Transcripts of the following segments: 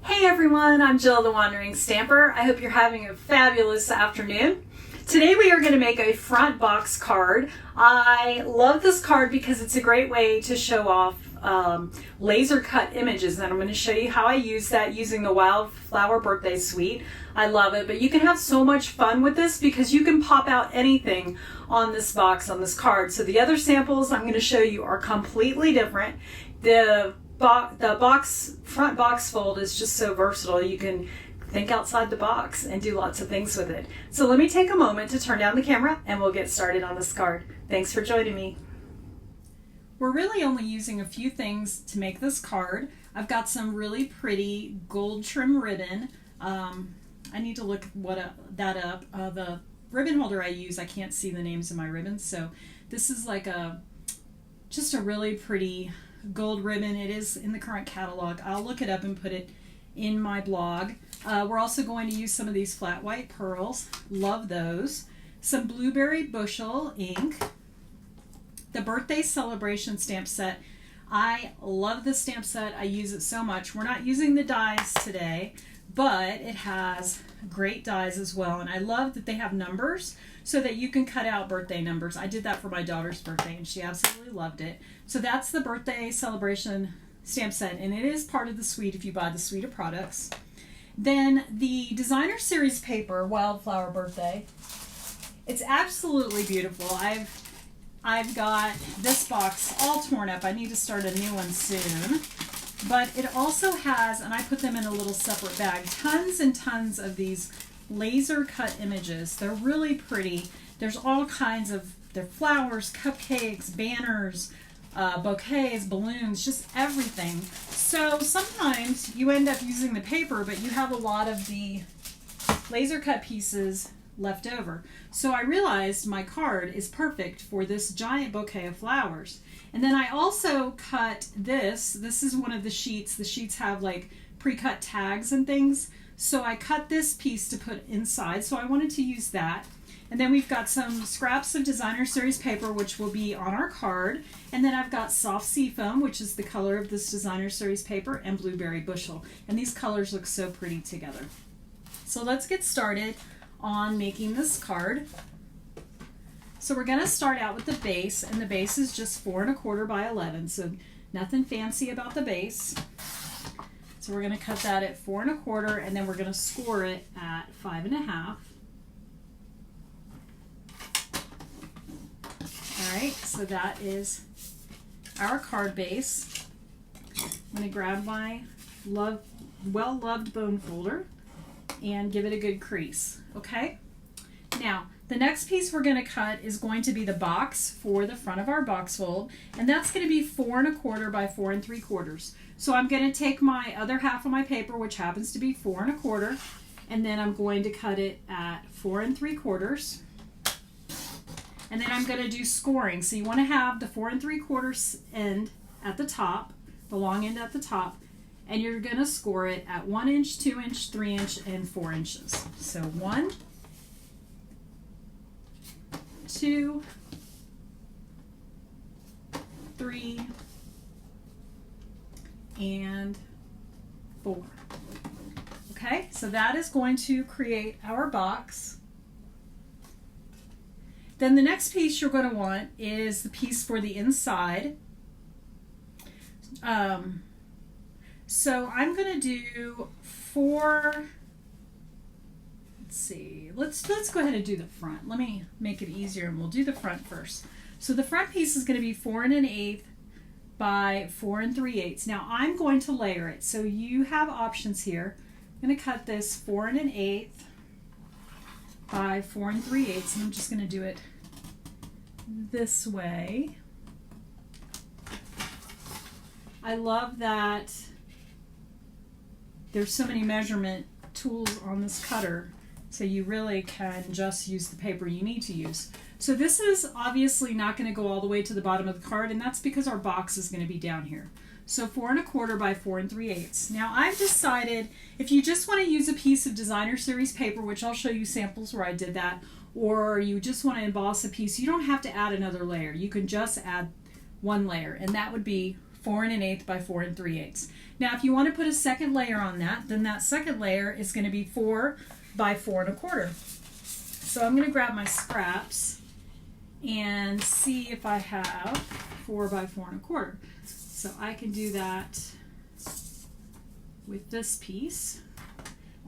Hey everyone, I'm Jill the Wandering Stamper. I hope you're having a fabulous afternoon. Today we are going to make a front box card. I love this card because it's a great way to show off laser cut images, and I'm going to show you how I use that using the Wildflower Birthday Suite. I love it, but you can have so much fun with this because you can pop out anything on this box, on this card. So the other samples I'm going to show you are completely different. The front box fold is just so versatile. You can think outside the box and do lots of things with it. So let me take a moment to turn down the camera and we'll get started on this card. Thanks for joining me. We're really only using a few things to make this card. I've got some really pretty gold trim ribbon. I need to look that up. The ribbon holder I use, I can't see the names of my ribbons, so this is like just a really pretty gold ribbon. It is in the current catalog. I'll look it up and put it in my blog. We're also going to use some of these flat white pearls. Love those. Some blueberry bushel ink. The birthday celebration stamp set. I love this stamp set. I use it so much. We're not using the dies today, but it has great dies as well. And I love that they have numbers so that you can cut out birthday numbers. I did that for my daughter's birthday and she absolutely loved it. So that's the birthday celebration stamp set, and it is part of the suite if you buy the suite of products. Then the designer series paper, Wildflower Birthday. It's absolutely beautiful. I've got this box all torn up. I need to start a new one soon. But it also has, and I put them in a little separate bag, tons and tons of these laser cut images. They're really pretty. There's all kinds of, they're flowers, cupcakes, banners, bouquets, balloons, just everything. So sometimes you end up using the paper, but you have a lot of the laser cut pieces left over. So I realized my card is perfect for this giant bouquet of flowers. And then I also cut this. This is one of the sheets. The sheets have like pre-cut tags and things. So I cut this piece to put inside. So I wanted to use that. And then we've got some scraps of designer series paper, which will be on our card. And then I've got soft seafoam, which is the color of this designer series paper, and blueberry bushel. And these colors look so pretty together. So let's get started on making this card. So we're going to start out with the base, and the base is just 4 1/4 by 11, so nothing fancy about the base. So we're going to cut that at 4 1/4, and then we're going to score it at 5 1/2. All right, so that is our card base. I'm going to grab my well-loved bone folder and give it a good crease. Okay, now the next piece we're going to cut is going to be the box for the front of our box fold, and that's going to be 4 1/4 by 4 3/4. So I'm going to take my other half of my paper, which happens to be 4 1/4, and then I'm going to cut it at 4 3/4, and then I'm going to do scoring. So you want to have the 4 3/4 end at the top, the long end at the top, and you're going to score it at 1 inch, 2 inch, 3 inch, and 4 inches. So 1, 2, 3, and 4. Okay, so that is going to create our box. Then the next piece you're going to want is the piece for the inside. So I'm going to do 4, let's see, let's go ahead and do the front. Let me make it easier and we'll do the front first. So the front piece is going to be 4 1/8 by 4 3/8. Now I'm going to layer it, so you have options here. I'm going to cut this 4 1/8 by 4 3/8, and I'm just going to do it this way. I love that there's so many measurement tools on this cutter, so you really can just use the paper you need to use. So this is obviously not going to go all the way to the bottom of the card, and that's because our box is going to be down here. So 4 1/4 by 4 3/8. Now I've decided if you just want to use a piece of designer series paper, which I'll show you samples where I did that, or you just want to emboss a piece, you don't have to add another layer. You can just add one layer, and that would be 4 1/8 by 4 3/8. Now if you want to put a second layer on that, then that second layer is going to be 4 by 4 1/4. So I'm going to grab my scraps and see if I have 4 by 4 1/4. So I can do that with this piece.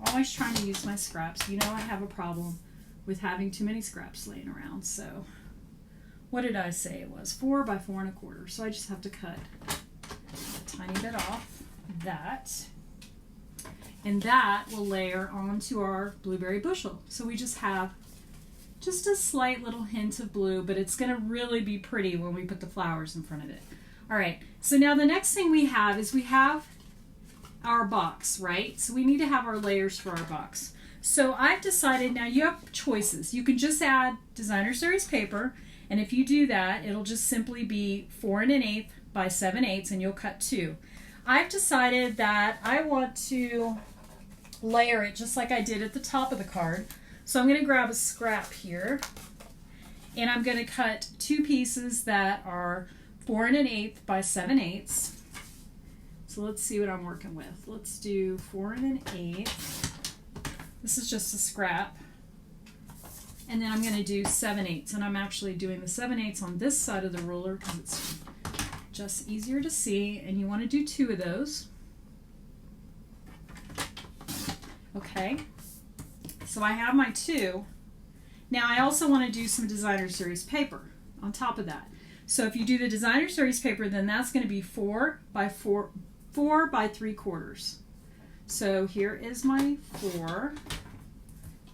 Always trying to use my scraps. You know I have a problem with having too many scraps laying around. So what did I say it was? 4 by 4 1/4. So I just have to cut a tiny bit off that. And that will layer onto our blueberry bushel. So we just have just a slight little hint of blue, but it's going to really be pretty when we put the flowers in front of it. All right, so now the next thing we have is we have our box, right? So we need to have our layers for our box. So I've decided, now you have choices. You can just add designer series paper, and if you do that, it'll just simply be 4 1/8 by 7/8, and you'll cut 2. I've decided that I want to layer it just like I did at the top of the card. So I'm going to grab a scrap here, and I'm going to cut 2 pieces that are 4 1/8 by 7/8. So let's see what I'm working with. Let's do 4 1/8. This is just a scrap. And then I'm going to do 7/8. And I'm actually doing the 7/8 on this side of the ruler because it's just easier to see. And you want to do 2 of those. Okay. So I have my 2. Now I also want to do some designer series paper on top of that. So if you do the designer series paper, then that's going to be 4 by 3/4. So here is my 4.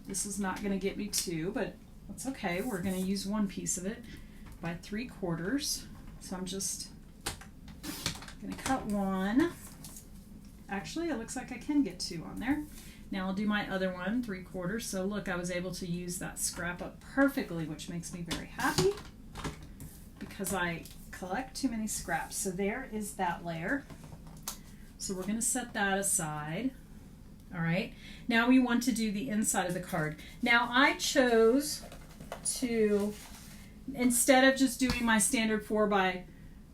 This is not going to get me 2, but that's okay. We're going to use one piece of it by 3/4. So I'm just going to cut 1. Actually, it looks like I can get 2 on there. Now I'll do my other one, 3/4. So look, I was able to use that scrap up perfectly, which makes me very happy because I collect too many scraps. So there is that layer. So we're going to set that aside. All right. Now we want to do the inside of the card. Now I chose to, instead of just doing my standard 4 by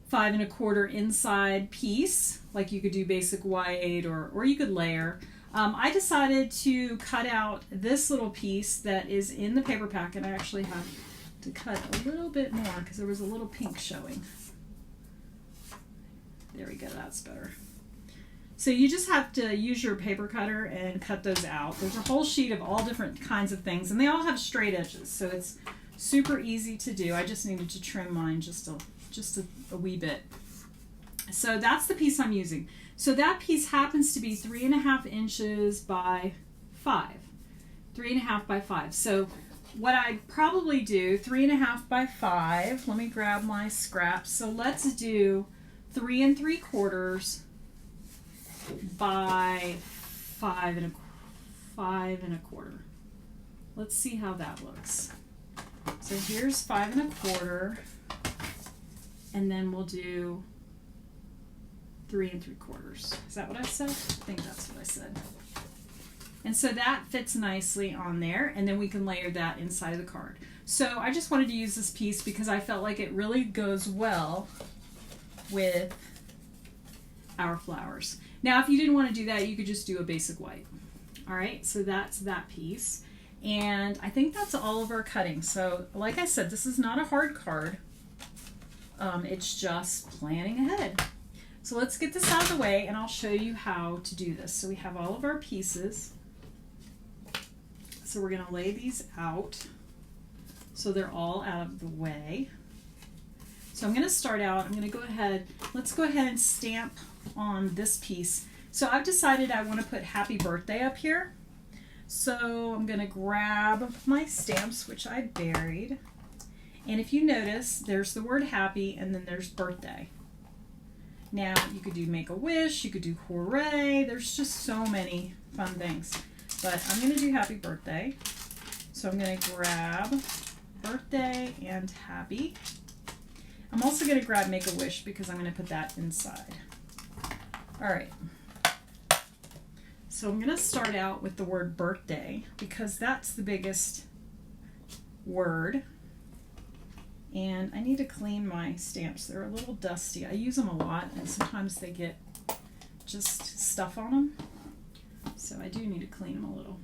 5 1/4 inside piece, like you could do basic Y8 or you could layer, I decided to cut out this little piece that is in the paper pack, and I actually have to cut a little bit more because there was a little pink showing. There we go, that's better. So you just have to use your paper cutter and cut those out. There's a whole sheet of all different kinds of things, and they all have straight edges, so it's super easy to do. I just needed to trim mine just a wee bit. So that's the piece I'm using. So that piece happens to be 3 1/2 inches by 5. 3 1/2 by 5. So what I'd probably do, 3 1/2 by 5, let me grab my scraps. So let's do 3 3/4 by 5 1/4. Let's see how that looks. So here's 5 1/4, and then we'll do 3 3/4. Is that what I said? I think that's what I said. And so that fits nicely on there, and then we can layer that inside of the card. So I just wanted to use this piece because I felt like it really goes well with our flowers. Now if you didn't want to do that, you could just do a basic white. All right, so that's that piece. And I think that's all of our cutting. So like I said, this is not a hard card. It's just planning ahead. So let's get this out of the way, and I'll show you how to do this. So we have all of our pieces. So we're going to lay these out so they're all out of the way. So I'm going to start out, I'm going to go ahead, let's go ahead and stamp on this piece. So I've decided I want to put happy birthday up here. So I'm going to grab my stamps, which I buried. And if you notice, there's the word happy, and then there's birthday. Now, you could do make a wish, you could do hooray, there's just so many fun things. But I'm going to do happy birthday. So I'm going to grab birthday and happy. I'm also going to grab make a wish because I'm going to put that inside. All right. So I'm going to start out with the word birthday because that's the biggest word. And I need to clean my stamps. They're a little dusty. I use them a lot and sometimes they get just stuff on them. So I do need to clean them a little.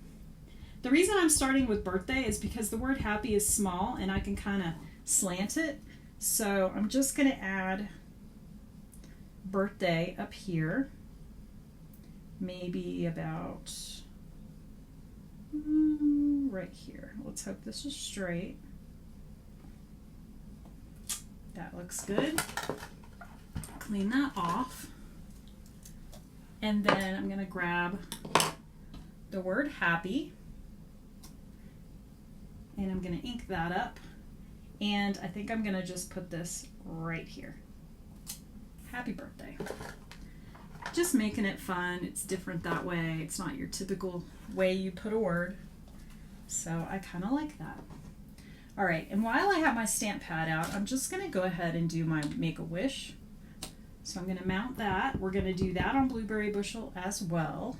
The reason I'm starting with birthday is because the word happy is small and I can kind of slant it. So I'm just going to add birthday up here. Maybe about right here. Let's hope this is straight. That looks good. Clean that off. And then I'm going to grab the word happy. And I'm going to ink that up. And I think I'm going to just put this right here. Happy birthday. Just making it fun. It's different that way. It's not your typical way you put a word. So I kind of like that. All right, and while I have my stamp pad out, I'm just going to go ahead and do my Make-A-Wish. So I'm going to mount that. We're going to do that on Blueberry Bushel as well.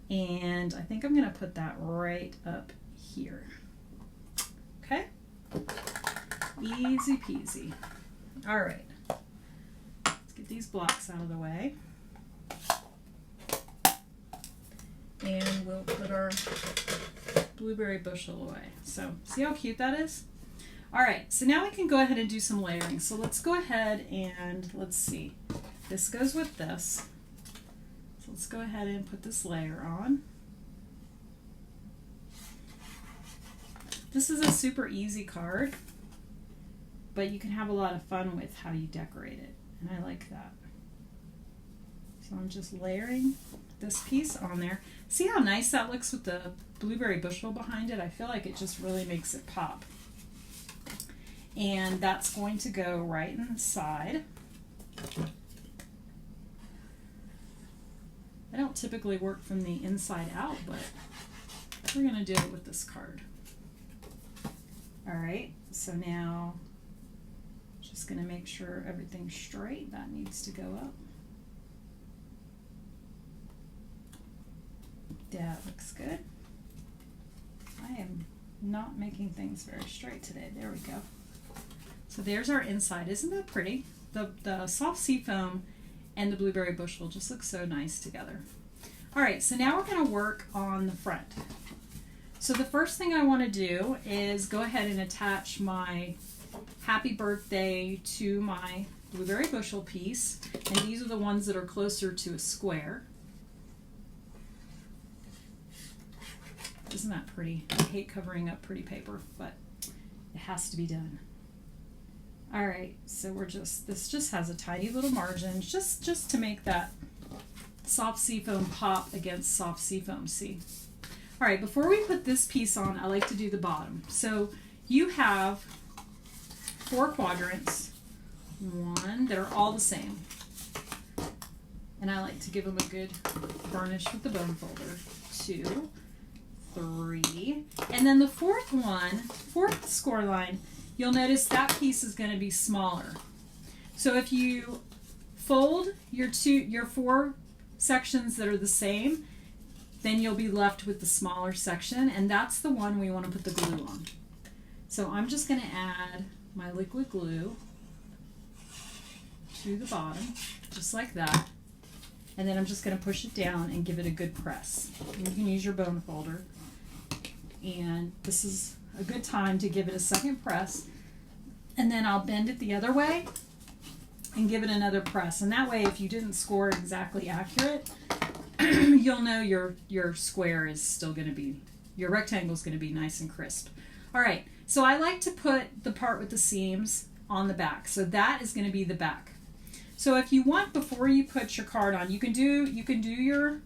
And I think I'm going to put that right up here. Okay? Easy peasy. All right. Let's get these blocks out of the way. And we'll put our Blueberry Bushel away. So see how cute that is? All right, so now we can go ahead and do some layering. So let's go ahead and let's see. This goes with this. So let's go ahead and put this layer on. This is a super easy card, but you can have a lot of fun with how you decorate it, and I like that. So I'm just layering this piece on there. See how nice that looks with the Blueberry Bushel behind it? I feel like it just really makes it pop. And that's going to go right inside. I don't typically work from the inside out, but we're going to do it with this card. All right, so now just going to make sure everything's straight. That needs to go up. That looks good. I am not making things very straight today. There we go. So there's our inside. Isn't that pretty? The soft seafoam and the Blueberry Bushel just look so nice together. All right, so now we're going to work on the front. So the first thing I want to do is go ahead and attach my happy birthday to my Blueberry Bushel piece. And these are the ones that are closer to a square. Isn't that pretty? I hate covering up pretty paper, but it has to be done. All right, so this just has a tiny little margin, just to make that soft seafoam pop against soft seafoam, see? All right, before we put this piece on, I like to do the bottom. So you have 4 quadrants, that are all the same. And I like to give them a good burnish with the bone folder. 2, 3, and then the fourth score line, you'll notice that piece is going to be smaller. So if you fold your 4 sections that are the same, then you'll be left with the smaller section, and that's the one we want to put the glue on. So I'm just going to add my liquid glue to the bottom, just like that. And then I'm just going to push it down and give it a good press. And you can use your bone folder. And this is a good time to give it a second press. And then I'll bend it the other way and give it another press. And that way, if you didn't score exactly accurate, you'll know your square is still going to be, your rectangle is going to be nice and crisp. All right, so I like to put the part with the seams on the back. So that is going to be the back. So if you want, before you put your card on, you can do your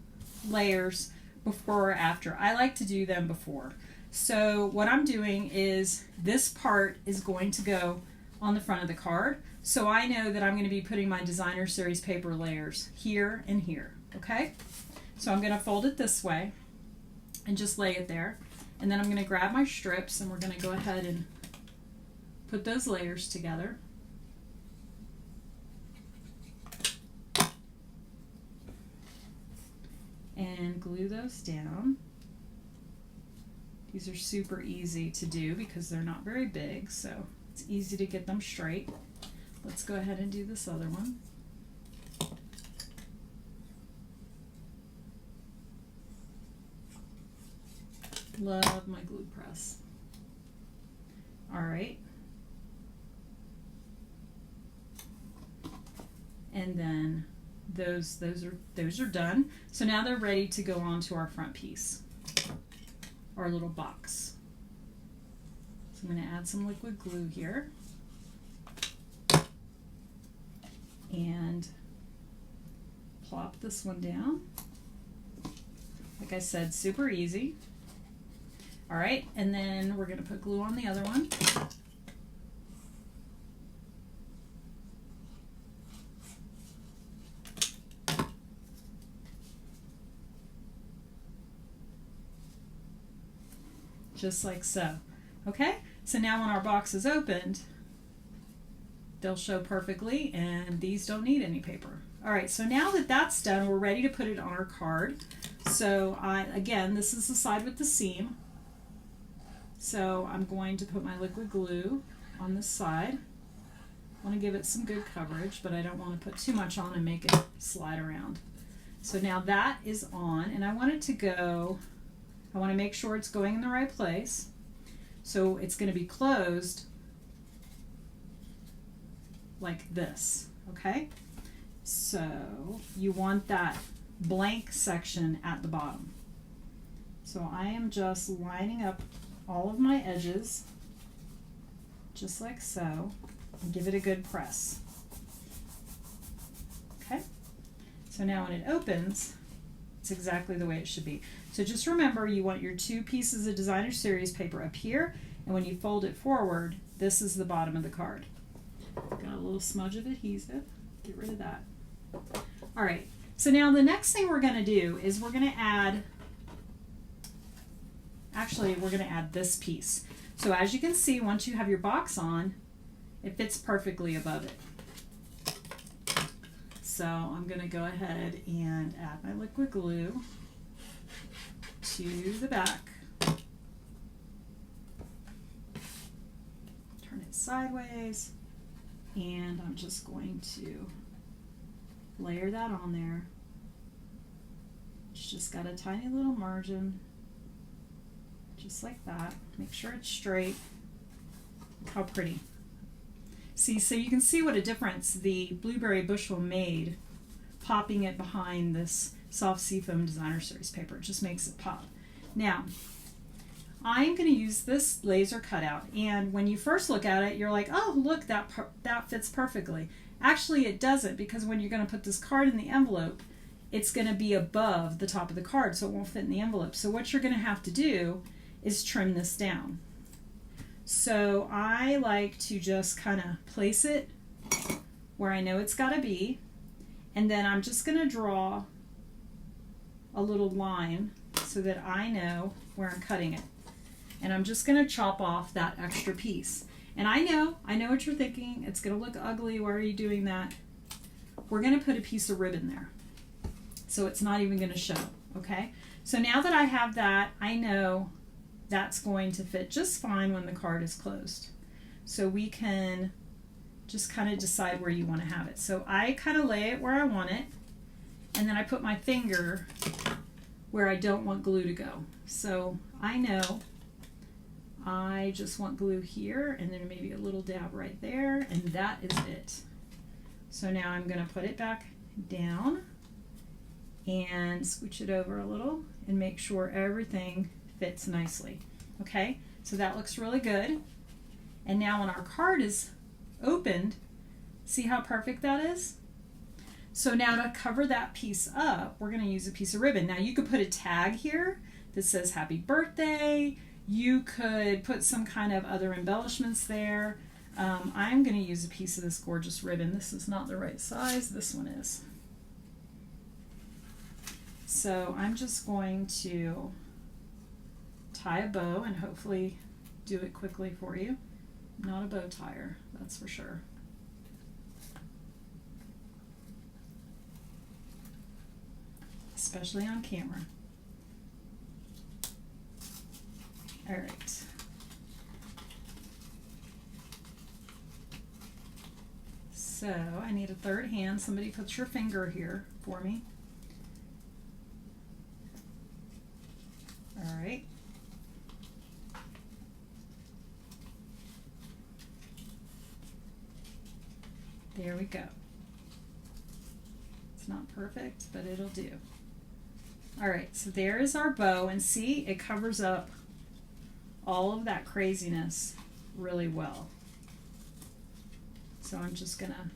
layers before or after. I like to do them before. So what I'm doing is this part is going to go on the front of the card. So I know that I'm going to be putting my designer series paper layers here and here, okay? So I'm going to fold it this way and just lay it there. And then I'm going to grab my strips and we're going to go ahead and put those layers together. And glue those down. These are super easy to do because they're not very big, so It's easy to get them straight. Let's go ahead and do this other one. Love my glue press. All right. And then those are done. So now they're ready to go onto our front piece, our little box. So I'm going to add some liquid glue here and plop this one down. Like I said, super easy. All right, and then we're going to put glue on the other one. Just like so. Okay, so now when our box is opened, they'll show perfectly, and these don't need any paper. All right, so now that that's done, we're ready to put it on our card. So again, this is the side with the seam. So I'm going to put my liquid glue on this side. I want to give it some good coverage, but I don't want to put too much on and make it slide around. So now that is on, and I want it to go, I want to make sure it's going in the right place. So it's going to be closed like this, okay? So you want that blank section at the bottom. So I am just lining up all of my edges, just like so, and give it a good press. Okay? So now when it opens, it's exactly the way it should be. So just remember, you want your two pieces of designer series paper up here, and when you fold it forward, this is the bottom of the card. Got a little smudge of adhesive. Get rid of that. All right, so now the next thing we're going to do is we're going to add, actually we're going to add this piece. So as you can see, once you have your box on, it fits perfectly above it. So I'm going to go ahead and add my liquid glue to the back. Turn it sideways, and I'm just going to layer that on there. It's just got a tiny little margin, just like that. Make sure it's straight. Look how pretty. See, so you can see what a difference the blueberry bushel made, popping it behind this soft seafoam designer series paper. It just makes it pop. Now, I'm going to use this laser cutout, and when you first look at it, you're like, oh, look, that fits perfectly. Actually, it doesn't, because when you're going to put this card in the envelope, it's going to be above the top of the card, so it won't fit in the envelope. So what you're going to have to do is trim this down. So I like to just kind of place it where I know it's got to be, and then I'm just going to draw a little line so that I know where I'm cutting it. And I'm just going to chop off that extra piece. And I know what you're thinking. It's going to look ugly. Why are you doing that? We're going to put a piece of ribbon there, so it's not even going to show, okay? So now that I have that, I know that's going to fit just fine when the card is closed. So we can just kind of decide where you want to have it. So I kind of lay it where I want it, and then I put my finger where I don't want glue to go. So I know I just want glue here, and then maybe a little dab right there, and that is it. So now I'm going to put it back down and scooch it over a little and make sure everything fits nicely. Okay, so that looks really good. And now when our card is opened, see how perfect that is? So now to cover that piece up, we're going to use a piece of ribbon. Now you could put a tag here that says happy birthday. You could put some kind of other embellishments there. I'm going to use a piece of this gorgeous ribbon. This is not the right size. This one is. So I'm just going to tie a bow and hopefully do it quickly for you. I'm not a bow tire, that's for sure. Especially on camera. All right. So I need a third hand. Somebody put your finger here for me. All right. There we go. It's not perfect, but it'll do. All right, so there is our bow, and see, it covers up all of that craziness really well. So I'm just gonna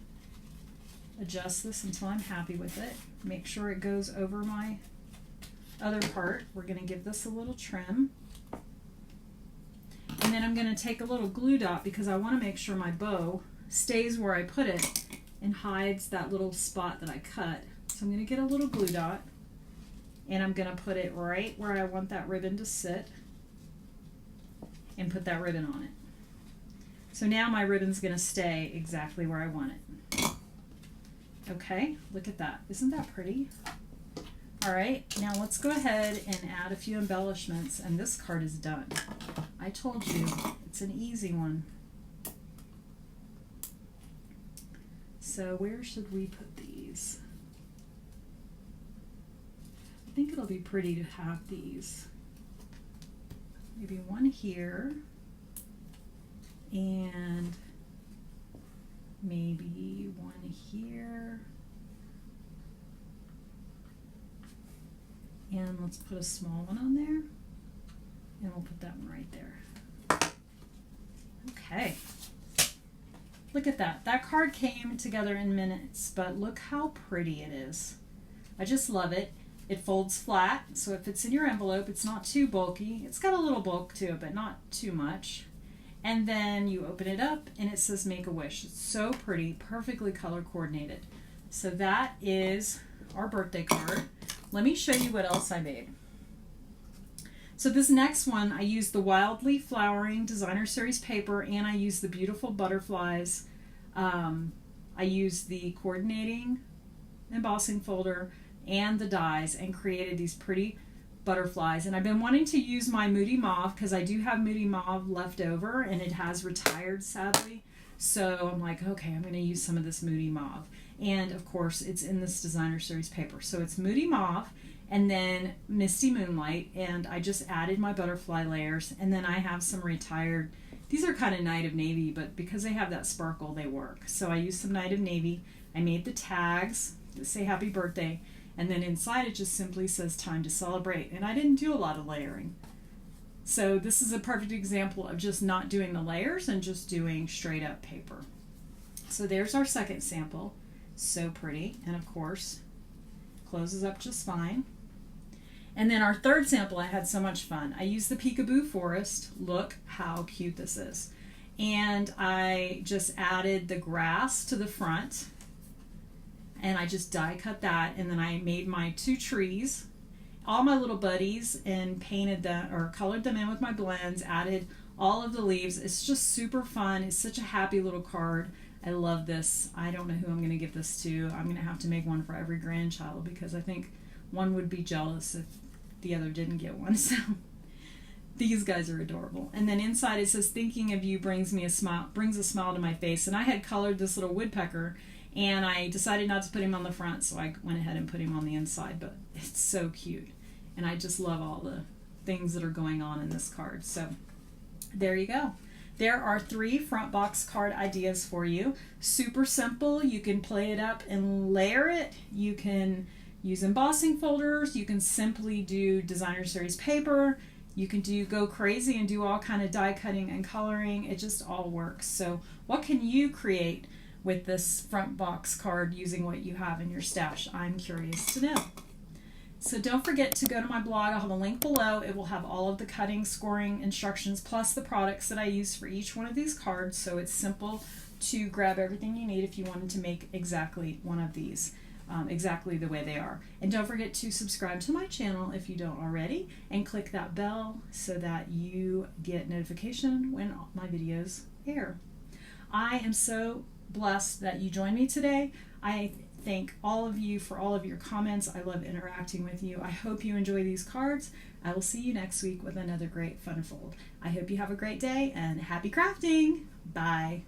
adjust this until I'm happy with it. Make sure it goes over my other part. We're gonna give this a little trim. And then I'm gonna take a little glue dot because I wanna make sure my bow stays where I put it and hides that little spot that I cut. So I'm gonna get a little glue dot and I'm gonna put it right where I want that ribbon to sit and put that ribbon on it. So now my ribbon's gonna stay exactly where I want it. Okay, look at that. Isn't that pretty? All right, now let's go ahead and add a few embellishments, and this card is done. I told you, it's an easy one. So where should we put these? I think it'll be pretty to have these. Maybe one here, and maybe one here. And let's put a small one on there, and we'll put that one right there. Okay. Look at that. That card came together in minutes, but look how pretty it is. I just love it. It folds flat, so it fits in your envelope. It's not too bulky. It's got a little bulk to it, but not too much. And then you open it up, and it says Make a Wish. It's so pretty, perfectly color coordinated. So that is our birthday card. Let me show you what else I made. So this next one, I used the Wildly Flowering Designer Series paper, and I used the beautiful butterflies. I used the coordinating embossing folder and the dies and created these pretty butterflies. And I've been wanting to use my Moody Mauve because I do have Moody Mauve left over, and it has retired, sadly. So I'm like, okay, I'm going to use some of this Moody Mauve. And of course, it's in this Designer Series paper. So it's Moody Mauve and then Misty Moonlight, and I just added my butterfly layers, and then I have some retired. These are kind of Night of Navy, but because they have that sparkle, they work. So I used some Night of Navy. I made the tags that say happy birthday, and then inside it just simply says time to celebrate. And I didn't do a lot of layering. So this is a perfect example of just not doing the layers and just doing straight up paper. So there's our second sample. So pretty, and of course closes up just fine. And then our third sample, I had so much fun. I used the Peekaboo Forest. Look how cute this is. And I just added the grass to the front, and I just die cut that, and then I made my two trees, all my little buddies, and painted them or colored them in with my blends, added all of the leaves. It's just super fun. It's such a happy little card. I love this. I don't know who I'm going to give this to. I'm going to have to make one for every grandchild because I think one would be jealous if the other didn't get one. So these guys are adorable. And then inside it says thinking of you brings a smile to my face. And I had colored this little woodpecker, and I decided not to put him on the front, so I went ahead and put him on the inside. But it's so cute, and I just love all the things that are going on in this card. So there you go. There are 3 front box card ideas for you. Super simple. You can play it up and layer it. You can use embossing folders. You can simply do Designer Series paper. You can go crazy and do all kind of die cutting and coloring. It just all works. So what can you create with this front box card using what you have in your stash? I'm curious to know. So don't forget to go to my blog. I'll have a link below. It will have all of the cutting, scoring instructions, plus the products that I use for each one of these cards. So it's simple to grab everything you need if you wanted to make exactly one of these, exactly the way they are. And don't forget to subscribe to my channel if you don't already, and click that bell so that you get notification when my videos air. I am so blessed that you joined me today. I thank all of you for all of your comments. I love interacting with you. I hope you enjoy these cards. I will see you next week with another great fun fold. I hope you have a great day and happy crafting. Bye.